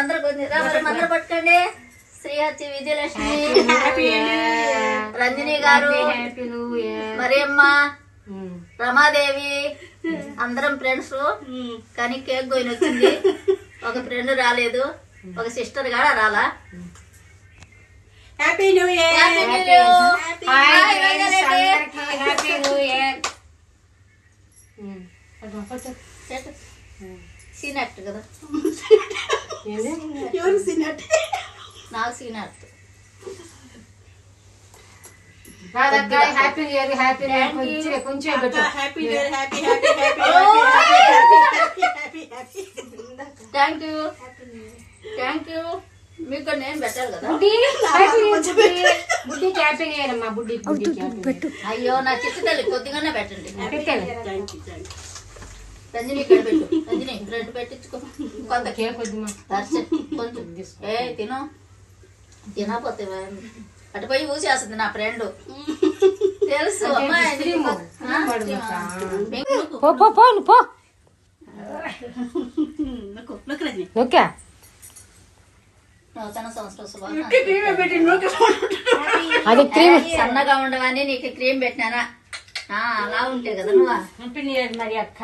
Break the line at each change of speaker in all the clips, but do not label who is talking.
అందరూ పట్టుకోండి. శ్రీహతి విజయలక్ష్మి, రంజని గారు, మరియమ్మ, రమాదేవి అందరం ఫ్రెండ్స్. కానీ కేక్ గోయిన వచ్చింది, ఒక ఫ్రెండ్ రాలేదు, ఒక సిస్టర్ కూడా రాలా.
Happy new year.
సీనట్ కదా,
ఎవరు సీనట్?
నాకు సీనట్.
హ్యాపీ ఇయర్, హ్యాపీ కొంచెం
happy year, happy happy happy.
Thank you, thank you. మీకు నేను పెట్టాలి కదా.
బుడ్డి హ్యాపీ ఇయర్ అమ్మా. బుడ్డి
అయ్యో నా చిట్టు తల్లి కొద్దిగానే పెట్టండి. రంజని ఇక్కడ పెట్టు, రంజని బ్రెడ్ పెట్టించుకో. కొంత
కేక్ వద్దు
కొంచెం ఏ తిను, తినపోతే అటు పోయి ఊసేస్తుంది నా ఫ్రెండ్, తెలుసు. నూతన సంవత్సరం సన్నగా ఉండవని నీకు క్రీమ్ పెట్టినానా? అలా ఉంటే కదా నువ్వు.
మరి అక్క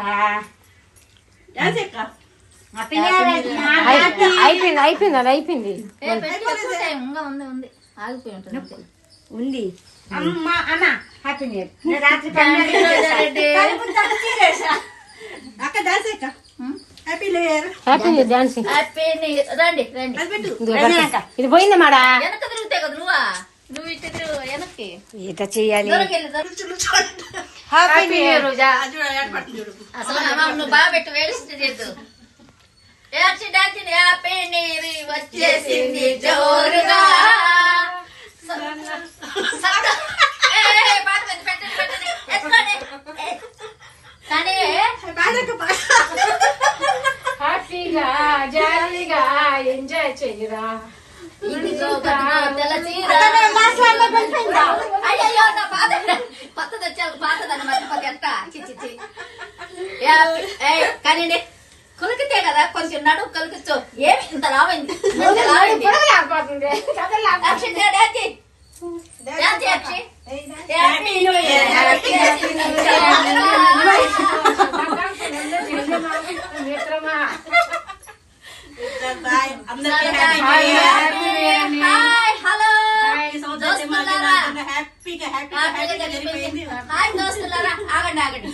అయిపోయింది అది అయిపోయింది.
ఇంకా ఉంది ఉంది, ఆగిపోయి ఉంటుంది
ఉంది. అమ్మ అన్న హ్యాపీ న్యూ ఇయర్. రాత్రి
అక్క డాన్స్ అక్క. Happy new year.
Happy new dance.
Happy new year. రండి రండి.
ఇది పోయింది మాడా.
వెనక తిరుగుతాయి కదా నువ్వు, నువ్వు ఇటు తిరుగు వెనక్కి.
ఈత చెయ్యాలి.
Happy new year.
అసలు నువ్వు బాగా పెట్టి వేడిస్తే చేద్దు. హ్యాపీ న్యూ ఇయర్ వచ్చేసింది జోరుగా.
హ్యాపీగా జాలీగా ఎంజాయ్ చెయ్యరా.
అయ్యో నా బాధ కొత్తది వచ్చాక పాతదాన్ని మర్చిపోకెట్ట. కానీ కొలికితే కదా కొంచెం నడుము కొలికిచ్చు. ఏమి ఇంత లావైంది, దోస్తులారా ఆగండి ఆగండి.